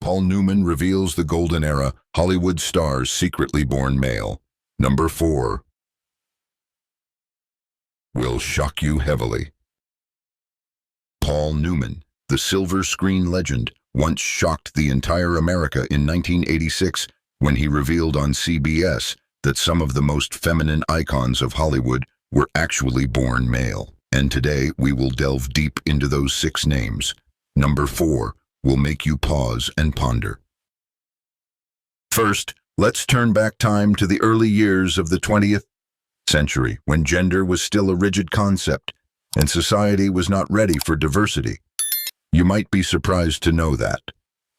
Paul Newman reveals the golden era, Hollywood stars secretly born male. Number 4. Will shock you heavily. Paul Newman, the silver screen legend, once shocked the entire America in 1986 when he revealed on CBS that some of the most feminine icons of Hollywood were actually born male. And today we will delve deep into those 6 names. Number 4 will make you pause and ponder. First, let's turn back time to the early years of the 20th century, when gender was still a rigid concept and society was not ready for diversity. You might be surprised to know that,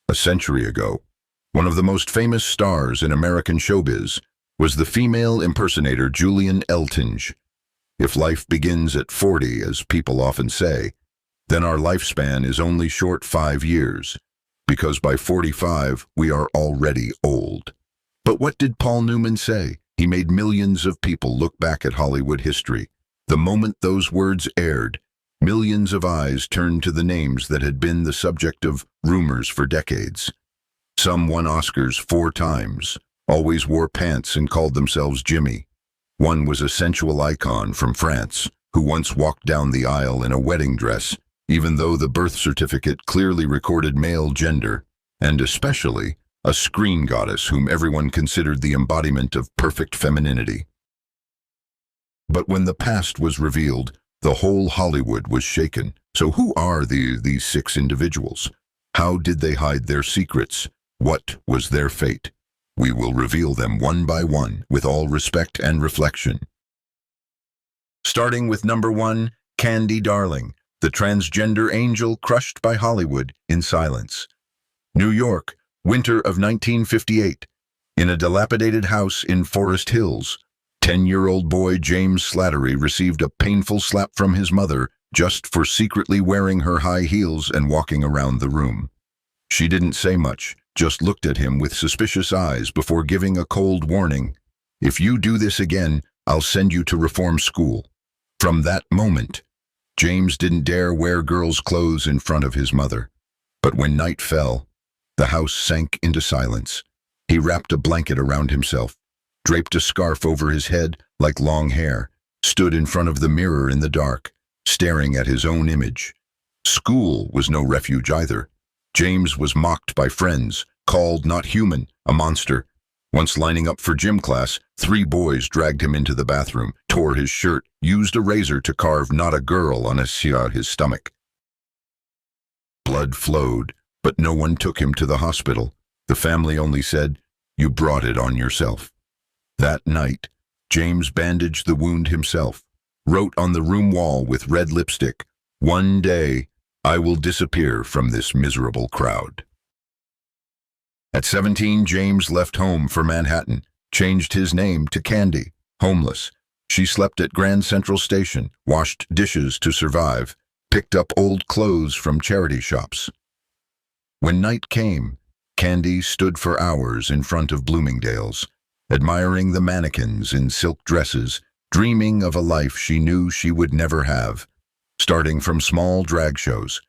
a century ago, one of the most famous stars in American showbiz was the female impersonator Julian Eltinge. If life begins at 40, as people often say, then our lifespan is only short 5 years, because by 45, we are already old. But what did Paul Newman say? He made millions of people look back at Hollywood history. The moment those words aired, millions of eyes turned to the names that had been the subject of rumors for decades. Some won Oscars 4 times, always wore pants and called themselves Jimmy. One was a sensual icon from France, who once walked down the aisle in a wedding dress, even though the birth certificate clearly recorded male gender, and especially a screen goddess whom everyone considered the embodiment of perfect femininity. But when the past was revealed, the whole Hollywood was shaken. So who are these 6 individuals? How did they hide their secrets? What was their fate? We will reveal them one by one with all respect and reflection. Starting with number 1, Candy Darling, the transgender angel crushed by Hollywood in silence. New York, winter of 1958. In a dilapidated house in Forest Hills, 10-year-old boy James Slattery received a painful slap from his mother just for secretly wearing her high heels and walking around the room. She didn't say much, just looked at him with suspicious eyes before giving a cold warning. "If you do this again, I'll send you to reform school." From that moment, James didn't dare wear girls' clothes in front of his mother. But when night fell, the house sank into silence. He wrapped a blanket around himself, draped a scarf over his head like long hair, stood in front of the mirror in the dark, staring at his own image. School was no refuge either. James was mocked by friends, called not human, a monster. Once lining up for gym class, 3 boys dragged him into the bathroom, tore his shirt, used a razor to carve "not a girl" on his stomach. Blood flowed, but no one took him to the hospital. The family only said, "You brought it on yourself." That night, James bandaged the wound himself, wrote on the room wall with red lipstick, "One day, I will disappear from this miserable crowd." At 17, James left home for Manhattan, changed his name to Candy, homeless. She slept at Grand Central Station, washed dishes to survive, picked up old clothes from charity shops. When night came, Candy stood for hours in front of Bloomingdale's, admiring the mannequins in silk dresses, dreaming of a life she knew she would never have. Starting from small drag shows,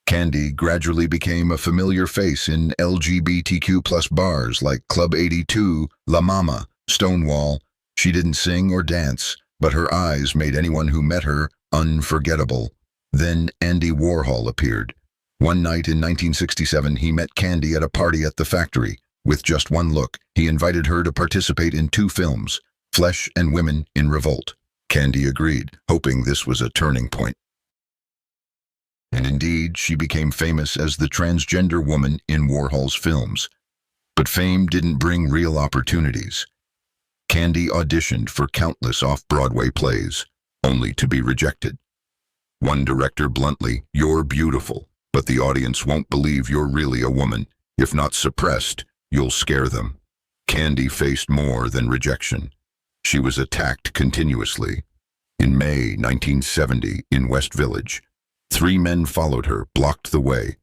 Candy gradually became a familiar face in LGBTQ+ bars like Club 82, La Mama, Stonewall. She didn't sing or dance, but her eyes made anyone who met her unforgettable. Then Andy Warhol appeared. One night in 1967, he met Candy at a party at the Factory. With just one look, he invited her to participate in 2 films, Flesh and Women in Revolt. Candy agreed, hoping this was a turning point. And indeed, she became famous as the transgender woman in Warhol's films. But fame didn't bring real opportunities. Candy auditioned for countless off-Broadway plays, only to be rejected. One director bluntly, "You're beautiful, but the audience won't believe you're really a woman. If not suppressed, you'll scare them." Candy faced more than rejection. She was attacked continuously. In May 1970, in West Village, 3 men followed her, blocked the way,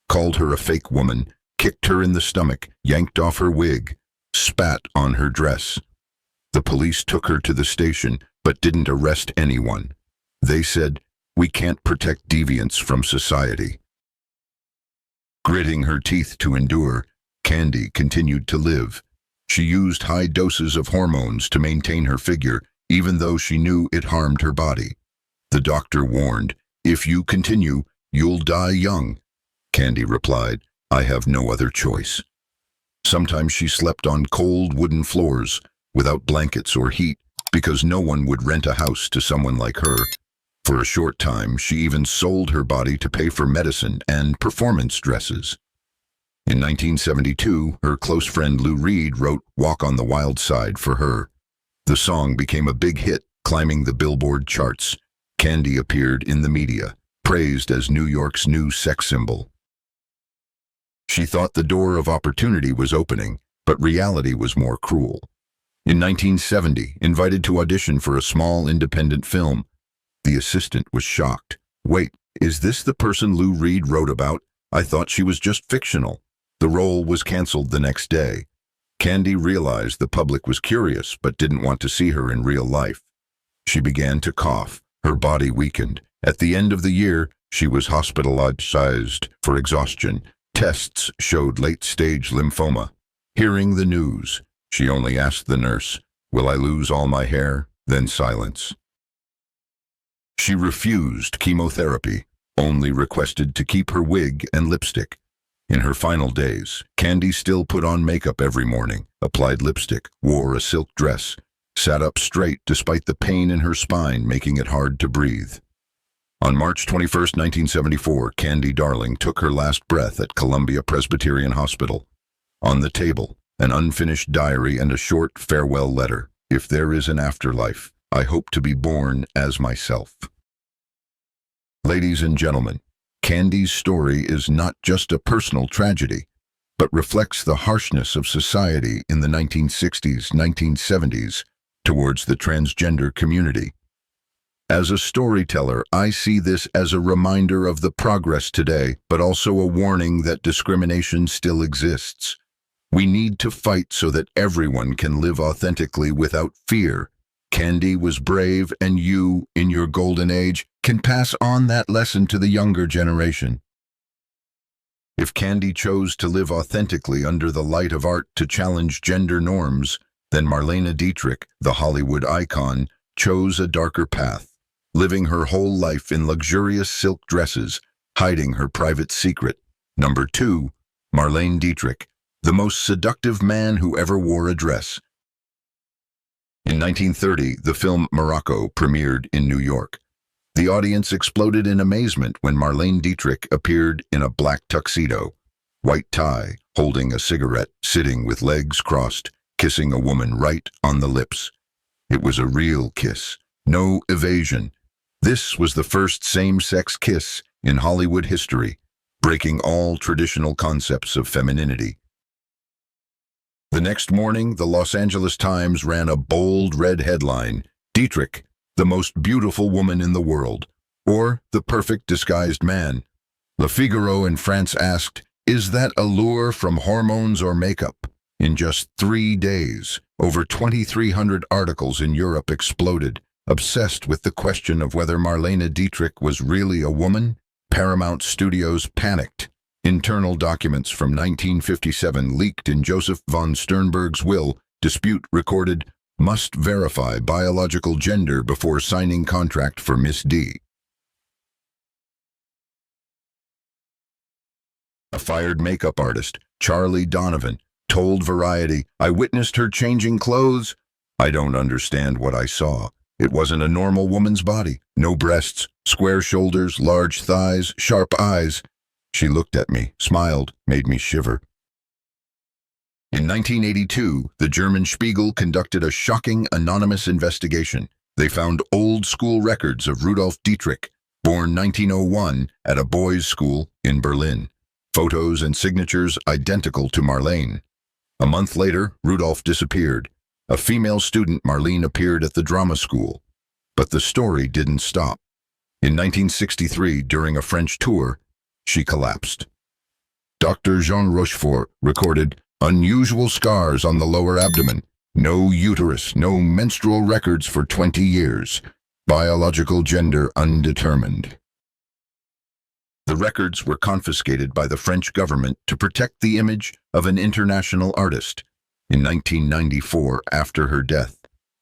called her a fake woman, kicked her in the stomach, yanked off her wig, spat on her dress. The police took her to the station, but didn't arrest anyone. They said, "We can't protect deviants from society." Gritting her teeth to endure, Candy continued to live. She used high doses of hormones to maintain her figure, even though she knew it harmed her body. The doctor warned, "If you continue, you'll die young." Candy replied, "I have no other choice." Sometimes she slept on cold wooden floors, without blankets or heat, because no one would rent a house to someone like her. For a short time, she even sold her body to pay for medicine and performance dresses. In 1972, her close friend Lou Reed wrote "Walk on the Wild Side" for her. The song became a big hit, climbing the Billboard charts. Candy appeared in the media, praised as New York's new sex symbol. She thought the door of opportunity was opening, but reality was more cruel. In 1970, invited to audition for a small independent film, the assistant was shocked. "Wait, is this the person Lou Reed wrote about? I thought she was just fictional." The role was canceled the next day. Candy realized the public was curious but didn't want to see her in real life. She began to cough. Her body weakened. At the end of the year, she was hospitalized for exhaustion. Tests showed late-stage lymphoma. Hearing the news, she only asked the nurse, "Will I lose all my hair?" Then silence. She refused chemotherapy, only requested to keep her wig and lipstick. In her final days, Candy still put on makeup every morning, applied lipstick, wore a silk dress, sat up straight despite the pain in her spine, making it hard to breathe. On March 21, 1974, Candy Darling took her last breath at Columbia Presbyterian Hospital. On the table, an unfinished diary and a short farewell letter. "If there is an afterlife, I hope to be born as myself." Ladies and gentlemen, Candy's story is not just a personal tragedy, but reflects the harshness of society in the 1960s, 1970s towards the transgender community. As a storyteller, I see this as a reminder of the progress today, but also a warning that discrimination still exists. We need to fight so that everyone can live authentically without fear. Candy was brave, and you, in your golden age, can pass on that lesson to the younger generation. If Candy chose to live authentically under the light of art to challenge gender norms, then Marlene Dietrich, the Hollywood icon, chose a darker path, living her whole life in luxurious silk dresses, hiding her private secret. Number 2, Marlene Dietrich, the most seductive man who ever wore a dress. In 1930, the film Morocco premiered in New York. The audience exploded in amazement when Marlene Dietrich appeared in a black tuxedo, white tie, holding a cigarette, sitting with legs crossed, kissing a woman right on the lips. It was a real kiss, no evasion. This was the first same-sex kiss in Hollywood history, breaking all traditional concepts of femininity. The next morning, the Los Angeles Times ran a bold red headline, "Dietrich, the most beautiful woman in the world," or "the perfect disguised man." Le Figaro in France asked, "Is that allure from hormones or makeup?" In just 3 days, over 2,300 articles in Europe exploded, obsessed with the question of whether Marlene Dietrich was really a woman. Paramount Studios panicked. Internal documents from 1957 leaked in Joseph von Sternberg's will. Dispute recorded, "Must verify biological gender before signing contract for Miss D." A fired makeup artist, Charlie Donovan, told Variety, "I witnessed her changing clothes. I don't understand what I saw. It wasn't a normal woman's body. No breasts, square shoulders, large thighs, sharp eyes. She looked at me, smiled, made me shiver." In 1982, the German Spiegel conducted a shocking anonymous investigation. They found old school records of Rudolf Dietrich, born 1901, at a boys' school in Berlin. Photos and signatures identical to Marlene. A month later, Rudolf disappeared. A female student, Marlene, appeared at the drama school. But the story didn't stop. In 1963, during a French tour, she collapsed. Dr. Jean Rochefort recorded unusual scars on the lower abdomen, no uterus, no menstrual records for 20 years, biological gender undetermined. The records were confiscated by the French government to protect the image of an international artist. In 1994, after her death,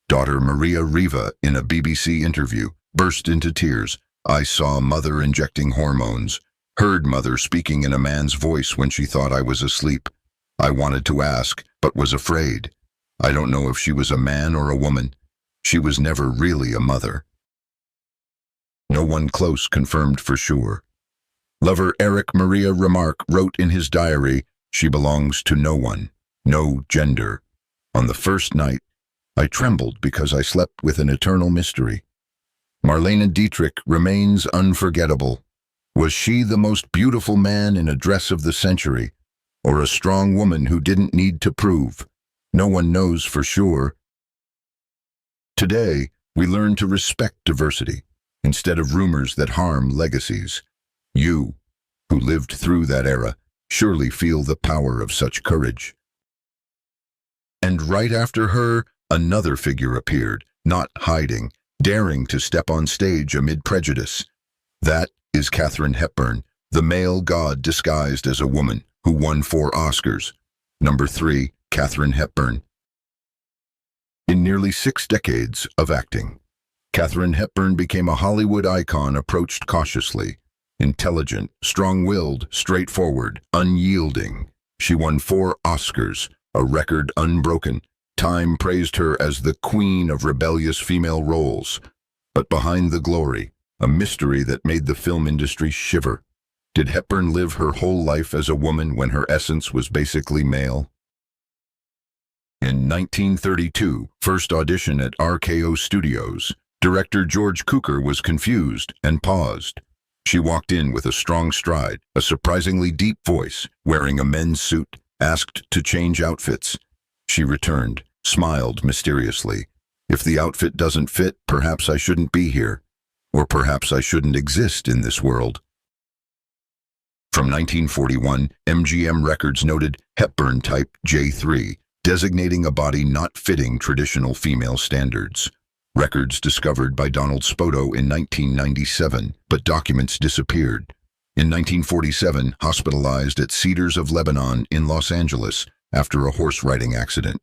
daughter Maria Riva, in a BBC interview, burst into tears. "I saw mother injecting hormones, heard mother speaking in a man's voice when she thought I was asleep. I wanted to ask, but was afraid. I don't know if she was a man or a woman. She was never really a mother." No one close confirmed for sure. Lover Eric Maria Remarque wrote in his diary, "She belongs to no one, no gender. On the first night, I trembled because I slept with an eternal mystery." Marlene Dietrich remains unforgettable. Was she the most beautiful man in a dress of the century, or a strong woman who didn't need to prove? No one knows for sure. Today, we learn to respect diversity, instead of rumors that harm legacies. You, who lived through that era, surely feel the power of such courage. And right after her, another figure appeared, not hiding, daring to step on stage amid prejudice. That is Katherine Hepburn, the male god disguised as a woman, who won 4 Oscars. Number 3, Katherine Hepburn. In nearly 6 decades of acting, Katherine Hepburn became a Hollywood icon approached cautiously. Intelligent, strong-willed, straightforward, unyielding. She won 4 Oscars, a record unbroken. Time praised her as the queen of rebellious female roles. But behind the glory, a mystery that made the film industry shiver. Did Hepburn live her whole life as a woman when her essence was basically male? In 1932, first audition at RKO Studios, director George Cukor was confused and paused. She walked in with a strong stride, a surprisingly deep voice, wearing a men's suit, asked to change outfits. She returned, smiled mysteriously. "If the outfit doesn't fit, perhaps I shouldn't be here. Or perhaps I shouldn't exist in this world." From 1941, MGM Records noted Hepburn type J3, designating a body not fitting traditional female standards. Records discovered by Donald Spoto in 1997, but documents disappeared. In 1947, hospitalized at Cedars of Lebanon in Los Angeles after a horse riding accident.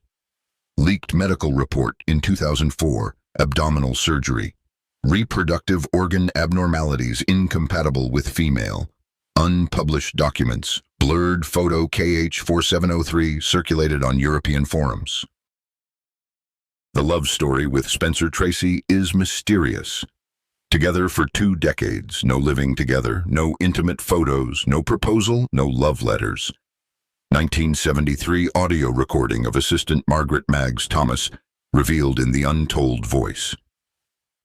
Leaked medical report in 2004, abdominal surgery. Reproductive organ abnormalities incompatible with female. Unpublished documents. Blurred photo KH4703 circulated on European forums. The love story with Spencer Tracy is mysterious. Together for 2 decades, no living together, no intimate photos, no proposal, no love letters. 1973 audio recording of assistant Margaret Maggs Thomas revealed in The Untold Voice.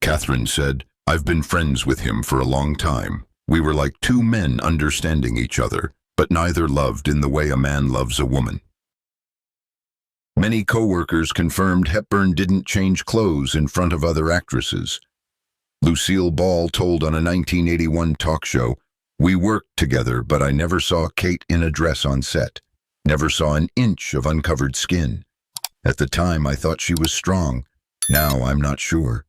Katherine said, "I've been friends with him for a long time. We were like 2 men understanding each other, but neither loved in the way a man loves a woman." Many co-workers confirmed Hepburn didn't change clothes in front of other actresses. Lucille Ball told on a 1981 talk show, "We worked together, but I never saw Kate in a dress on set. Never saw an inch of uncovered skin. At the time, I thought she was strong. Now I'm not sure."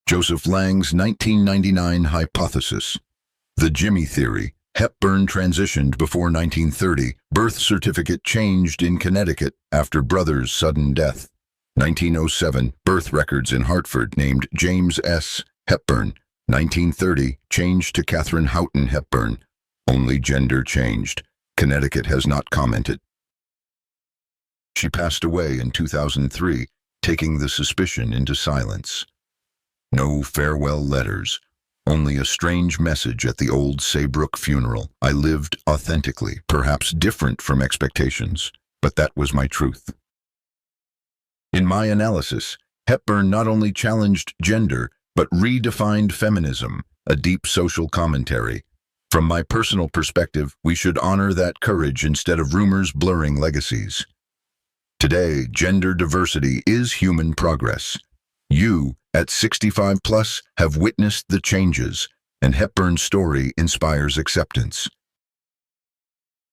Joseph Lang's 1999 hypothesis. The Jimmy theory. Hepburn transitioned before 1930. Birth certificate changed in Connecticut after brother's sudden death. 1907, birth records in Hartford named James S. Hepburn. 1930, changed to Katherine Houghton Hepburn. Only gender changed. Connecticut has not commented. She passed away in 2003, taking the suspicion into silence. No farewell letters. Only a strange message at the old Saybrook funeral. "I lived authentically, perhaps different from expectations, but that was my truth." In my analysis, Hepburn not only challenged gender, but redefined feminism, a deep social commentary. From my personal perspective, we should honor that courage instead of rumors blurring legacies. Today, gender diversity is human progress. You, at 65 plus, have witnessed the changes, and Hepburn's story inspires acceptance.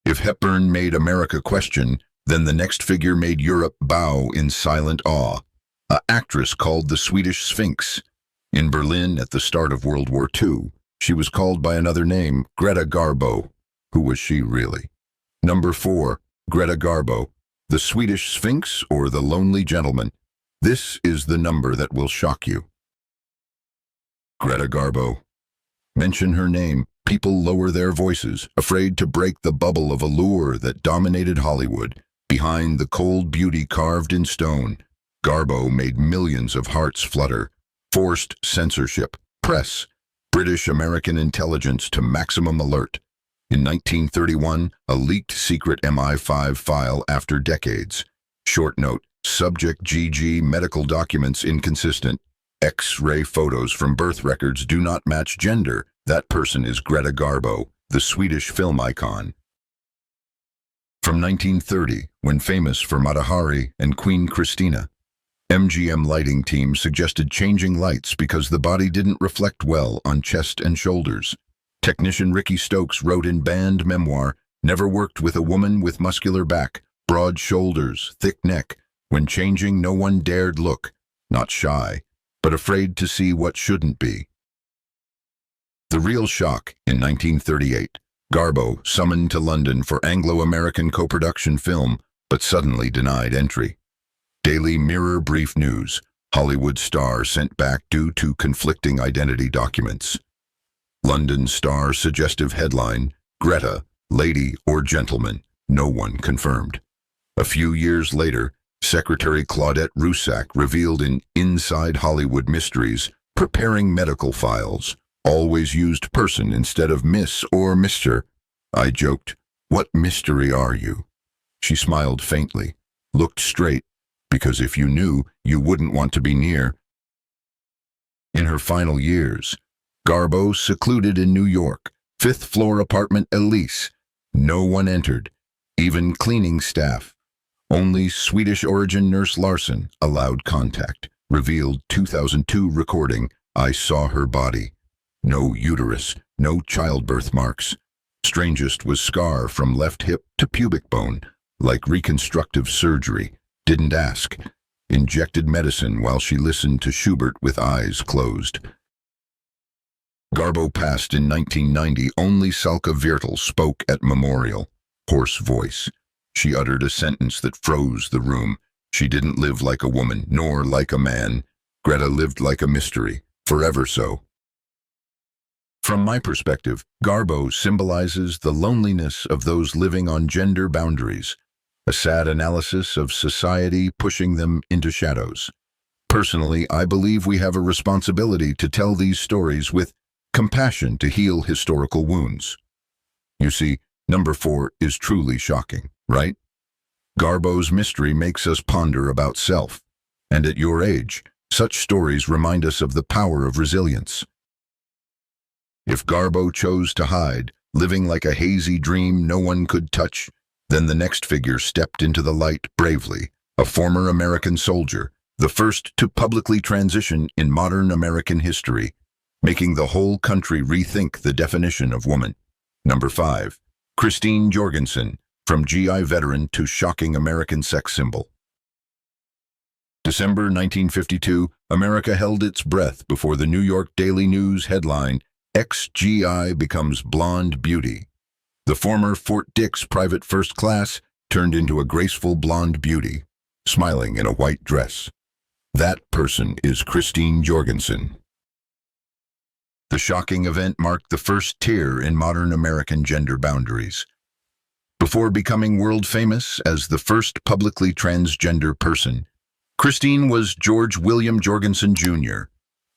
If Hepburn made America question, then the next figure made Europe bow in silent awe. An actress called the Swedish Sphinx. In Berlin at the start of World War II, She was called by another name, Greta Garbo. Who was she really? Number 4. Greta Garbo. The Swedish Sphinx or the Lonely Gentleman? This is the number that will shock you. Greta Garbo. Mention her name, people lower their voices, afraid to break the bubble of allure that dominated Hollywood. Behind the cold beauty carved in stone, Garbo made millions of hearts flutter. Forced censorship, press, British-American intelligence to maximum alert. In 1931, a leaked secret MI5 file after decades. Short note, subject GG, medical documents inconsistent. X-ray photos from birth records do not match gender. That person is Greta Garbo, the Swedish film icon. From 1930, when famous for Mata Hari and Queen Christina, MGM lighting team suggested changing lights because the body didn't reflect well on chest and shoulders. Technician Ricky Stokes wrote in band memoir, "Never worked with a woman with muscular back, broad shoulders, thick neck. When changing, no one dared look, not shy, but afraid to see what shouldn't be." The real shock in 1938, Garbo summoned to London for Anglo-American co-production film, but suddenly denied entry. Daily Mirror brief news, Hollywood star sent back due to conflicting identity documents. London Star suggestive headline, Greta, lady or gentleman, no one confirmed. A few years later, Secretary Claudette Roussac revealed in Inside Hollywood Mysteries, preparing medical files, always used person instead of Miss or Mr. I joked, "What mystery are you?" She smiled faintly, looked straight, because if you knew, you wouldn't want to be near. In her final years, Garbo secluded in New York, 5th floor apartment Elise. No one entered, even cleaning staff. Only Swedish origin nurse Larson allowed contact, revealed 2002 recording, "I saw her body. No uterus, no childbirth marks. Strangest was scar from left hip to pubic bone, like reconstructive surgery. Didn't ask. Injected medicine while she listened to Schubert with eyes closed." Garbo passed in 1990. Only Salka Viertel spoke at memorial. Hoarse voice. She uttered a sentence that froze the room. She didn't live like a woman, nor like a man. Greta lived like a mystery, forever so. From my perspective, Garbo symbolizes the loneliness of those living on gender boundaries, a sad analysis of society pushing them into shadows. Personally, I believe we have a responsibility to tell these stories with compassion to heal historical wounds. You see, number 4 is truly shocking, right? Garbo's mystery makes us ponder about self. And at your age, such stories remind us of the power of resilience. If Garbo chose to hide, living like a hazy dream no one could touch, then the next figure stepped into the light bravely, a former American soldier, the first to publicly transition in modern American history, making the whole country rethink the definition of woman. Number 5. Christine Jorgensen, from GI veteran to shocking American sex symbol. December 1952, America held its breath before the New York Daily News headline, "Ex-GI becomes blonde beauty." The former Fort Dix private first class turned into a graceful blonde beauty, smiling in a white dress. That person is Christine Jorgensen. The shocking event marked the first tear in modern American gender boundaries. Before becoming world famous as the first publicly transgender person, Christine was George William Jorgensen Jr.,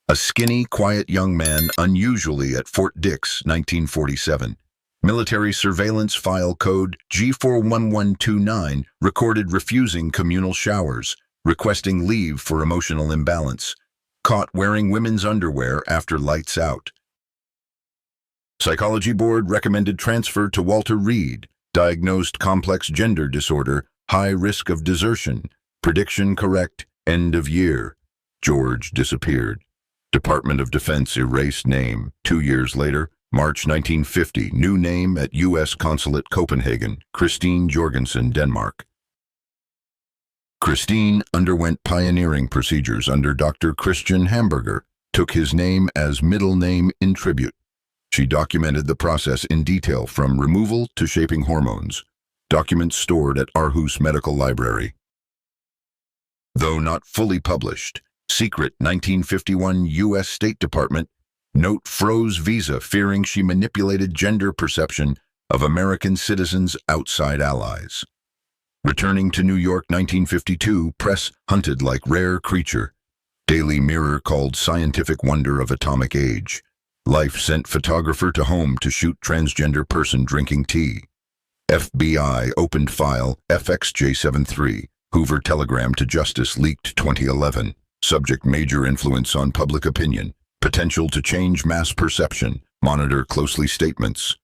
a skinny, quiet young man unusually at Fort Dix, 1947. Military surveillance file code G41129 recorded refusing communal showers, requesting leave for emotional imbalance. Caught wearing women's underwear after lights out. Psychology board recommended transfer to Walter Reed, diagnosed complex gender disorder, high risk of desertion, prediction correct, end of year. George disappeared. Department of Defense erased name. 2 years later, March 1950, new name at U.S. Consulate Copenhagen, Christine Jorgensen, Denmark. Christine underwent pioneering procedures under Dr. Christian Hamburger, took his name as middle name in tribute. She documented the process in detail from removal to shaping hormones, documents stored at Aarhus Medical Library. Though not fully published, secret 1951 U.S. State Department note froze visa fearing she manipulated gender perception of American citizens outside allies. Returning to New York 1952, press hunted like rare creature. Daily Mirror called scientific wonder of atomic age. Life sent photographer to home to shoot transgender person drinking tea. FBI opened file FXJ73. Hoover telegram to justice leaked 2011. Subject major influence on public opinion. Potential to change mass perception. Monitor closely statements.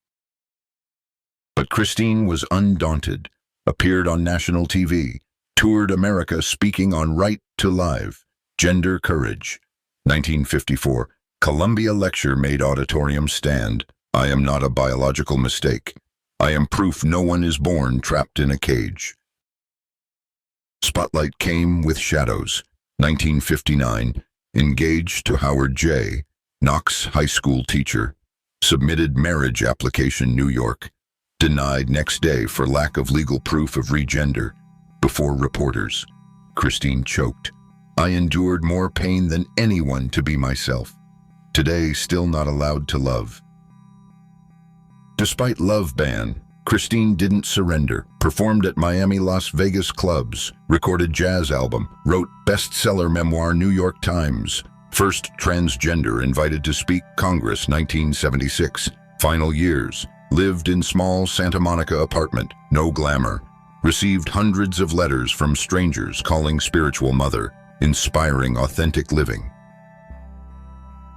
But Christine was undaunted. Appeared on national TV. Toured America speaking on right to life. Gender courage. 1954. Columbia lecture made auditorium stand. I am not a biological mistake. I am proof no one is born trapped in a cage. Spotlight came with shadows. 1959. Engaged to Howard J. Knox high school teacher. Submitted marriage application New York. Denied next day for lack of legal proof of regender. Before reporters. Christine choked. I endured more pain than anyone to be myself. Today, still not allowed to love. Despite love ban, Christine didn't surrender, performed at Miami, Las Vegas clubs, recorded jazz album, wrote bestseller memoir New York Times, first transgender invited to speak Congress 1976, final years, lived in small Santa Monica apartment, no glamour, received hundreds of letters from strangers calling spiritual mother, inspiring authentic living.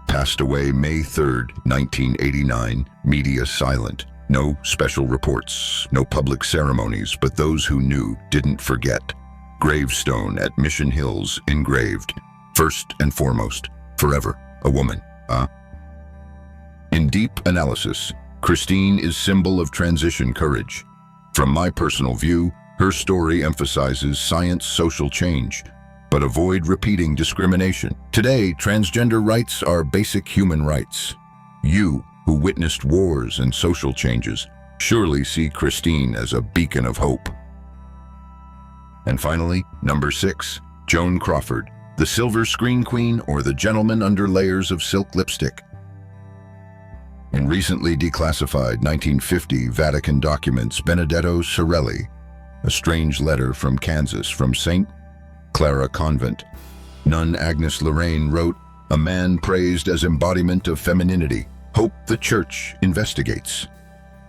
Passed away May 3rd, 1989, media silent. No special reports, no public ceremonies, but those who knew didn't forget. Gravestone at Mission Hills engraved, first and foremost, forever, a woman. In deep analysis, Christine is symbol of transition courage. From my personal view, her story emphasizes science social change, but avoid repeating discrimination. Today, transgender rights are basic human rights. You, who witnessed wars and social changes, surely see Christine as a beacon of hope. And finally, number 6, Joan Crawford, the silver screen queen or the gentleman under layers of silk lipstick. In recently declassified 1950 Vatican documents, Benedetto Sorelli, a strange letter from Kansas from St. Clara Convent. Nun Agnes Lorraine wrote, a man praised as embodiment of femininity. Hope the church investigates.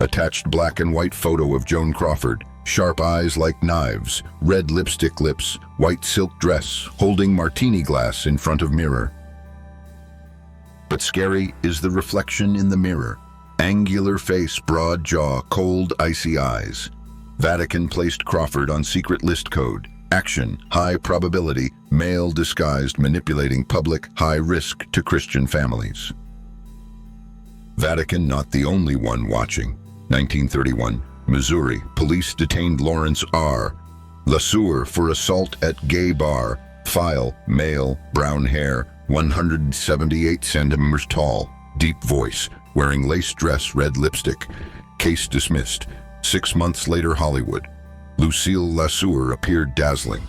Attached black and white photo of Joan Crawford, sharp eyes like knives, red lipstick lips, white silk dress, holding martini glass in front of mirror. But scary is the reflection in the mirror. Angular face, broad jaw, cold, icy eyes. Vatican placed Crawford on secret list code. Action, high probability, male disguised manipulating public, high risk to Christian families. Vatican not the only one watching. 1931, Missouri, police detained Lawrence R. LaSure for assault at gay bar. File, male, brown hair, 178 centimeters tall, deep voice, wearing lace dress, red lipstick. Case dismissed. 6 months later, Hollywood. Lucille LaSure appeared dazzling.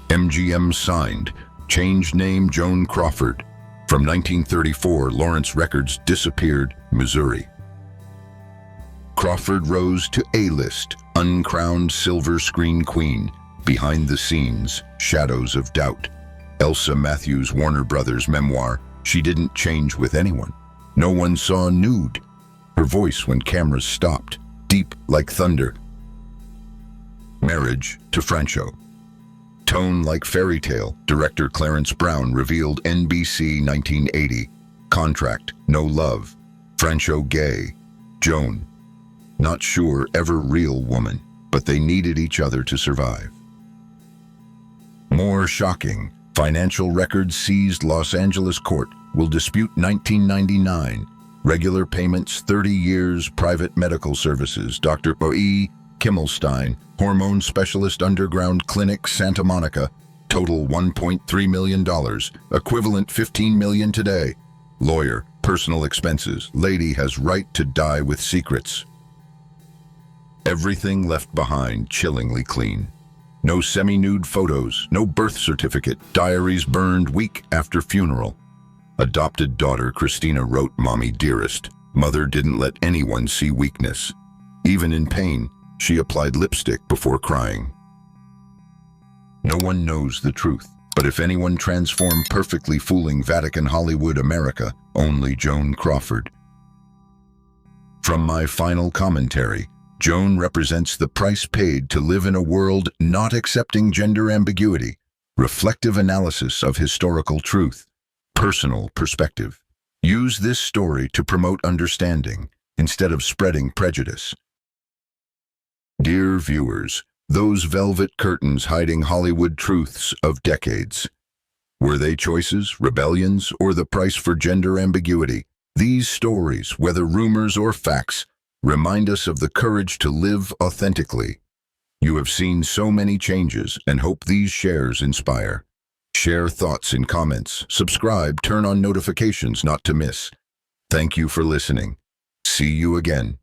MGM signed. Changed name Joan Crawford. From 1934, Lawrence Records disappeared, Missouri. Crawford rose to A-list, uncrowned silver screen queen. Behind the scenes, shadows of doubt. Elsa Matthews Warner Brothers memoir, she didn't change with anyone. No one saw nude. Her voice when cameras stopped, deep like thunder. Marriage to Franco. Tone like fairy tale, director Clarence Brown revealed NBC 1980. Contract, no love. Franco gay. Joan. Not sure ever real woman, but they needed each other to survive. More shocking, financial records seized. Los Angeles court will dispute 1999. Regular payments 30 years, private medical services. Dr. O.E. Kimmelstein, hormone specialist, underground clinic, Santa Monica. Total $1.3 million, equivalent $15 million today. Lawyer, Personal expenses. Lady has right to die with secrets. Everything left behind chillingly clean. No semi-nude photos, no birth certificate, diaries burned week after funeral. Adopted daughter Christina wrote, "Mommy dearest, mother didn't let anyone see weakness. Even in pain, she applied lipstick before crying." No one knows the truth, but if anyone transformed perfectly fooling Vatican Hollywood America, only Joan Crawford. From my final commentary, Joan represents the price paid to live in a world not accepting gender ambiguity, reflective analysis of historical truth, personal perspective. Use this story to promote understanding instead of spreading prejudice. Dear viewers, those velvet curtains hiding Hollywood truths of decades. Were they choices, rebellions, or the price for gender ambiguity? These stories, whether rumors or facts, remind us of the courage to live authentically. You have seen so many changes and hope these shares inspire. Share thoughts in comments, subscribe, turn on notifications not to miss. Thank you for listening. See you again.